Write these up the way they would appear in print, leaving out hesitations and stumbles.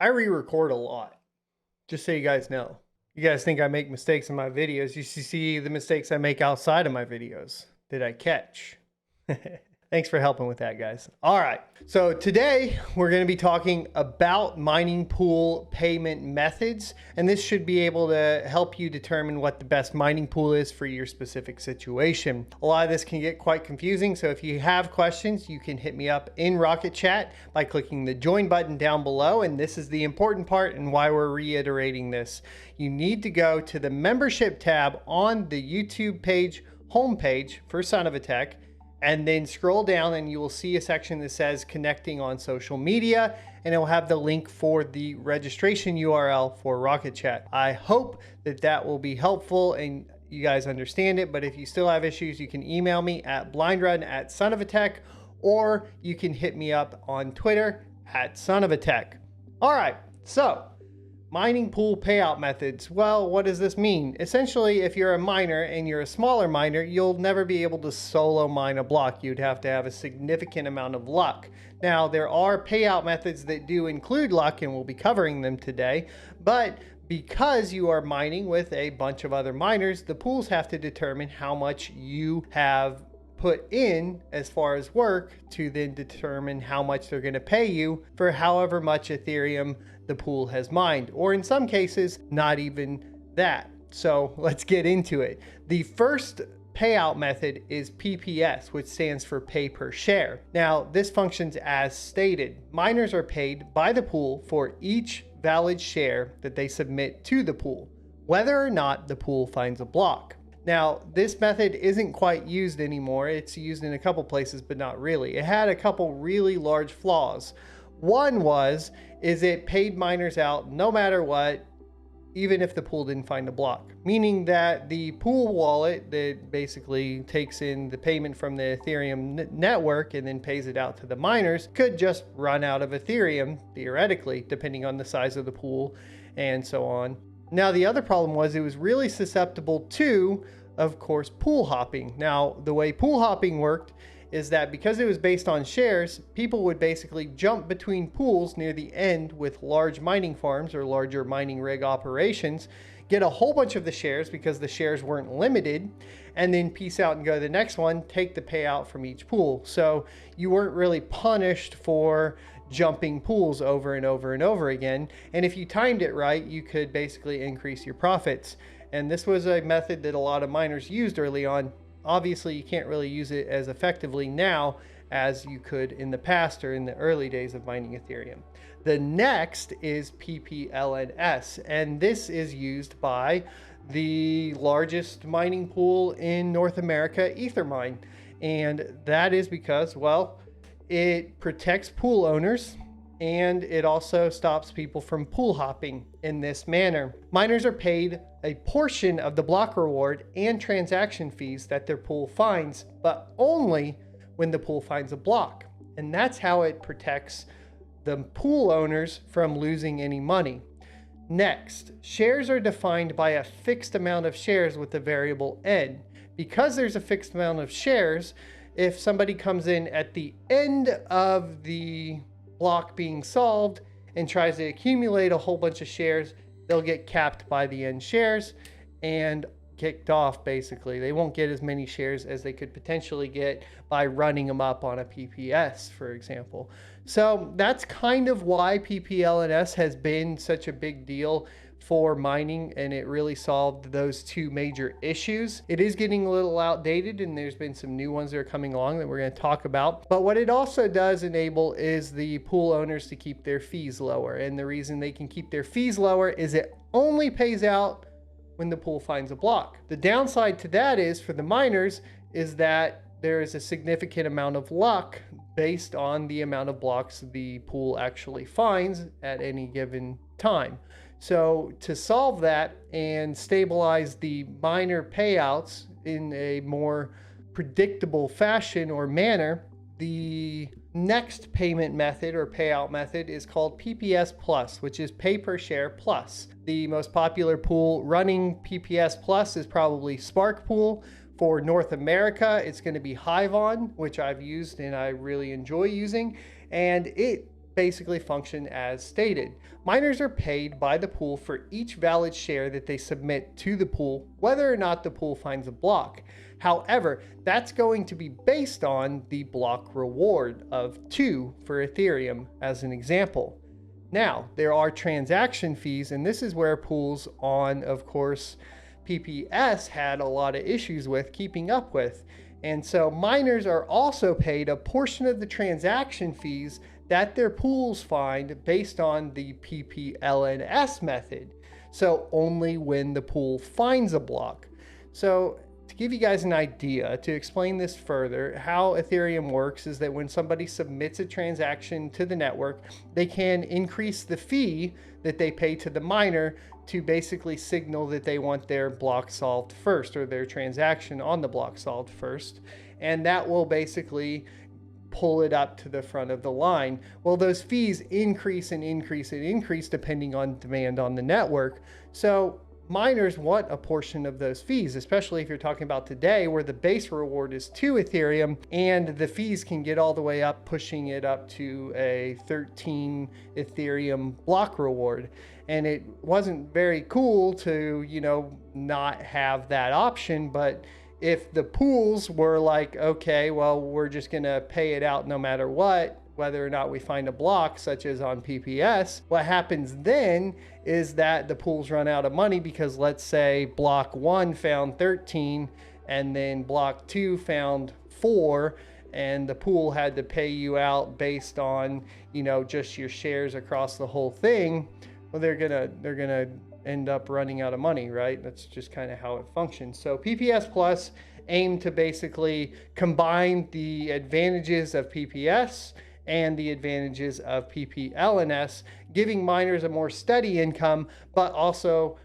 I re-record a lot, just so you guys know. You guys think I make mistakes in my videos. You should see the mistakes I make outside of my videos that I catch. Thanks for helping with that, guys. All right, so today we're going to be talking about mining pool payment methods, and this should be able to help you determine what the best mining pool is for your specific situation. A lot of this can get quite confusing, so if you have questions, you can hit me up in Rocket Chat by clicking the join button down below, and this is the important part and why we're reiterating this. You need to go to the membership tab on the YouTube page homepage for Son of a Tech, and then scroll down and you will see a section that says connecting on social media, and it will have the link for the registration URL for Rocket Chat. I hope that that will be helpful and you guys understand it, but if you still have issues, you can email me at blindrun@sonofatech, or you can hit me up on Twitter at sonofatech. All right, so mining pool payout methods. Well, what does this mean? Essentially, if you're a miner and you're a smaller miner, you'll never be able to solo mine a block. You'd have to have a significant amount of luck. Now, there are payout methods that do include luck, and we'll be covering them today, but because you are mining with a bunch of other miners, the pools have to determine how much you have put in as far as work to then determine how much they're going to pay you for however much Ethereum the pool has mined, or in some cases, not even that. So let's get into it. The first payout method is PPS, which stands for pay per share. Now, this functions as stated. Miners are paid by the pool for each valid share that they submit to the pool, whether or not the pool finds a block. Now, this method isn't quite used anymore. It's used in a couple places, but not really. It had a couple really large flaws. One is it paid miners out no matter what, even if the pool didn't find a block, meaning that the pool wallet that basically takes in the payment from the Ethereum network and then pays it out to the miners could just run out of Ethereum, theoretically, depending on the size of the pool and so on. Now, the other problem was it was really susceptible to, of course, pool hopping. Now, the way pool hopping worked is that because it was based on shares, people would basically jump between pools near the end with large mining farms or larger mining rig operations, get a whole bunch of the shares because the shares weren't limited, and then peace out and go to the next one, take the payout from each pool. So you weren't really punished for jumping pools over and over and over again. And if you timed it right, you could basically increase your profits. And this was a method that a lot of miners used early on. Obviously, you can't really use it as effectively now as you could in the past or in the early days of mining Ethereum. The next is PPLNS, and this is used by the largest mining pool in North America, Ethermine. And that is because, well, it protects pool owners, and it also stops people from pool hopping in this manner. Miners are paid a portion of the block reward and transaction fees that their pool finds, but only when the pool finds a block. And that's how it protects the pool owners from losing any money. Next, shares are defined by a fixed amount of shares with a variable N. Because there's a fixed amount of shares, if somebody comes in at the end of the block being solved and tries to accumulate a whole bunch of shares, they'll get capped by the end shares and kicked off. Basically, they won't get as many shares as they could potentially get by running them up on a PPS, for example. So that's kind of why PPLNS has been such a big deal for mining, and it really solved those two major issues. It is getting a little outdated, and there's been some new ones that are coming along that we're going to talk about. But what it also does enable is the pool owners to keep their fees lower. And the reason they can keep their fees lower is it only pays out when the pool finds a block. The downside to that is, for the miners, is that there is a significant amount of luck based on the amount of blocks the pool actually finds at any given time. So to solve that and stabilize the miner payouts in a more predictable fashion or manner, the next payment method or payout method is called PPS Plus, which is pay per share plus. The most popular pool running PPS Plus is probably Spark Pool. For North America, it's going to be Hivon, which I've used and I really enjoy using. And it basically function as stated. Miners are paid by the pool for each valid share that they submit to the pool, whether or not the pool finds a block. However, that's going to be based on the block reward of 2 for Ethereum as an example. Now, there are transaction fees, and this is where pools on, of course, PPS had a lot of issues with keeping up with. And so miners are also paid a portion of the transaction fees that their pools find based on the PPLNS method. So only when the pool finds a block. So to give you guys an idea, to explain this further, how Ethereum works is that when somebody submits a transaction to the network, they can increase the fee that they pay to the miner to basically signal that they want their block solved first, or their transaction on the block solved first. And that will basically pull it up to the front of the line. Well, those fees increase and increase and increase depending on demand on the network. So miners want a portion of those fees, especially if you're talking about today where the base reward is 2 Ethereum and the fees can get all the way up, pushing it up to a 13 Ethereum block reward. And it wasn't very cool to, not have that option. But if the pools were like, okay, well, we're just going to pay it out no matter what, whether or not we find a block, such as on PPS, what happens then is that the pools run out of money because, let's say, block 1 found 13 and then block 2 found 4, and the pool had to pay you out based on, just your shares across the whole thing. Well, they're gonna end up running out of money, right? That's just kind of how it functions. So PPS Plus aim to basically combine the advantages of PPS and the advantages of PPLNS, giving miners a more steady income, but also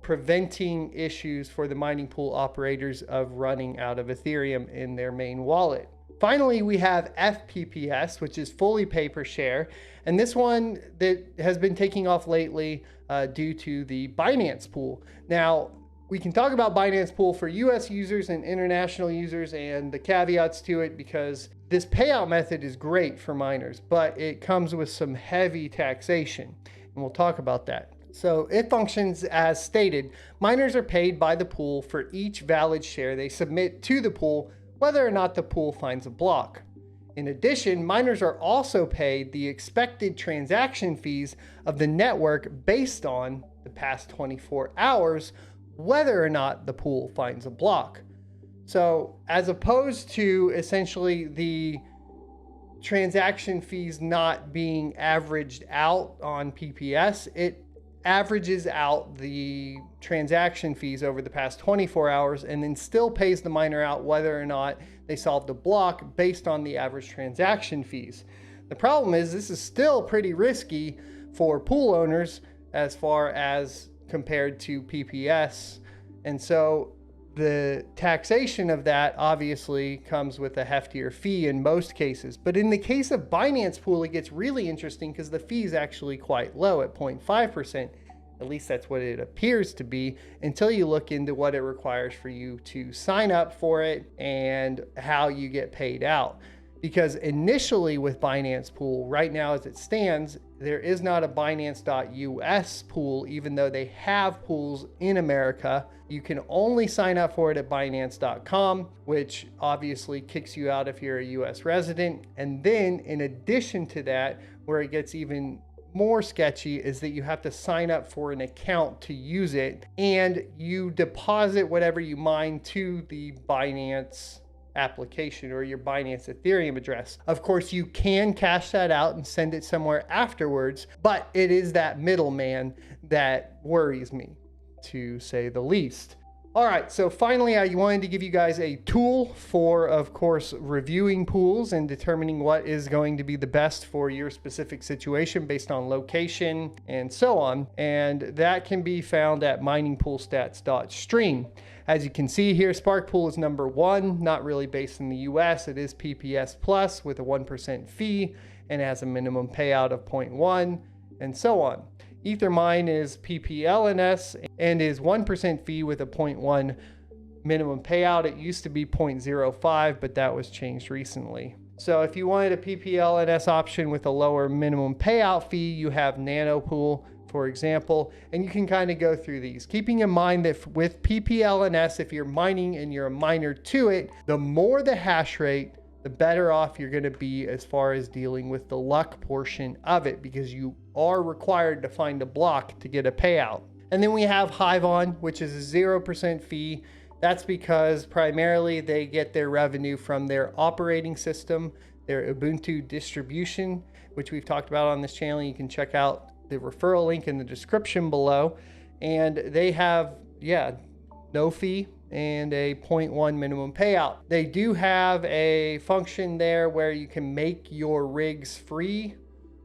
preventing issues for the mining pool operators of running out of Ethereum in their main wallet. Finally, we have FPPS, which is fully pay per share. And this one that has been taking off lately due to the Binance pool. Now, we can talk about Binance pool for US users and international users and the caveats to it, because this payout method is great for miners, but it comes with some heavy taxation. And we'll talk about that. So it functions as stated. Miners are paid by the pool for each valid share they submit to the pool, whether or not the pool finds a block. In addition, miners are also paid the expected transaction fees of the network based on the past 24 hours, whether or not the pool finds a block. So as opposed to essentially the transaction fees not being averaged out on PPS, it averages out the transaction fees over the past 24 hours and then still pays the miner out whether or not they solved the block based on the average transaction fees. The problem is this is still pretty risky for pool owners as far as compared to PPS. And so the taxation of that obviously comes with a heftier fee in most cases. But in the case of Binance Pool, it gets really interesting because the fee is actually quite low at 0.5%. At least that's what it appears to be, until you look into what it requires for you to sign up for it and how you get paid out. Because initially with Binance Pool, right now as it stands, there is not a Binance.US pool, even though they have pools in America. You can only sign up for it at Binance.com, which obviously kicks you out if you're a US resident. And then in addition to that, where it gets even more sketchy is that you have to sign up for an account to use it, and you deposit whatever you mine to the Binance application or your Binance Ethereum address. Of course, you can cash that out and send it somewhere afterwards, but it is that middleman that worries me, to say the least. All right, so finally, I wanted to give you guys a tool for, of course, reviewing pools and determining what is going to be the best for your specific situation based on location and so on. And that can be found at miningpoolstats.stream. As you can see here, Spark Pool is number 1, not really based in the US. It is PPS Plus with a 1% fee and has a minimum payout of 0.1 and so on. Ethermine is PPLNS and is 1% fee with a 0.1 minimum payout. It used to be 0.05, but that was changed recently. So if you wanted a PPLNS option with a lower minimum payout fee, you have Nanopool, for example, and you can kind of go through these. Keeping in mind that with PPLNS, if you're mining and you're a miner to it, the more the hash rate, the better off you're going to be as far as dealing with the luck portion of it, because you are required to find a block to get a payout. And then we have Hivon, which is a 0% fee. That's because primarily they get their revenue from their operating system, their Ubuntu distribution, which we've talked about on this channel. You can check out the referral link in the description below. And they have, no fee and a 0.1 minimum payout. They do have a function there where you can make your rigs free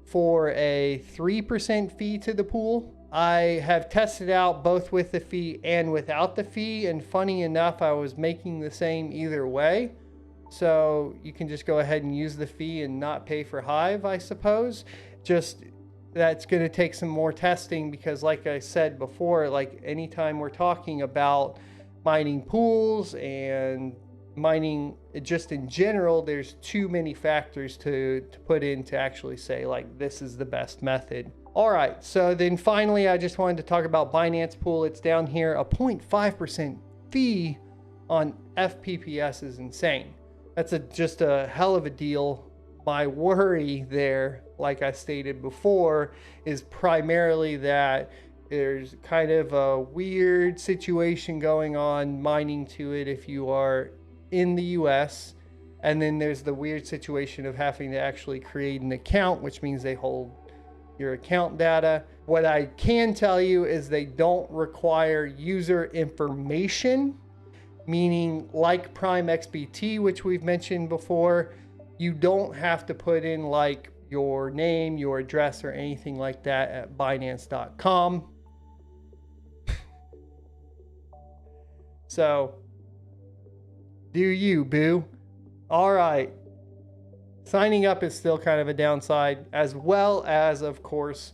for a 3% fee to the pool. I have tested out both with the fee and without the fee, and funny enough, I was making the same either way. So you can just go ahead and use the fee and not pay for Hive, I suppose. Just that's going to take some more testing, because like I said before, like anytime we're talking about mining pools and mining just in general, there's too many factors to put in to actually say like this is the best method. All right, so then finally I just wanted to talk about Binance Pool. It's down here. A 0.5% fee on FPPS is insane. That's just a hell of a deal. My worry there, like I stated before, is primarily that there's kind of a weird situation going on mining to it if you are in the US. And then there's the weird situation of having to actually create an account, which means they hold your account data. What I can tell you is they don't require user information, meaning like Prime XBT, which we've mentioned before, you don't have to put in like your name, your address, or anything like that at Binance.com. So, do you, boo? All right. Signing up is still kind of a downside, as well as, of course,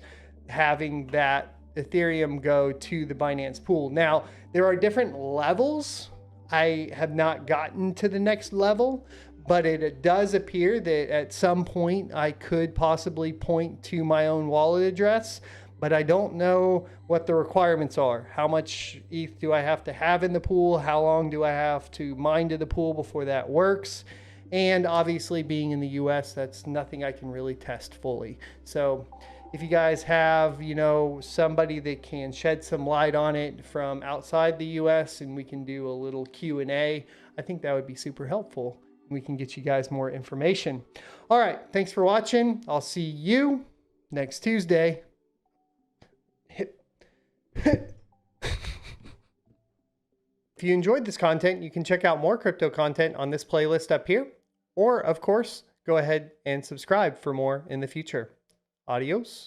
having that Ethereum go to the Binance pool. Now, there are different levels. I have not gotten to the next level, but it does appear that at some point I could possibly point to my own wallet address, but I don't know what the requirements are. How much ETH do I have to have in the pool? How long do I have to mine to the pool before that works? And obviously being in the US, that's nothing I can really test fully. So if you guys have, somebody that can shed some light on it from outside the US and we can do a little Q&A, I think that would be super helpful. We can get you guys more information. All right, thanks for watching. I'll see you next Tuesday. If you enjoyed this content, you can check out more crypto content on this playlist up here. Or, of course, go ahead and subscribe for more in the future. Adios.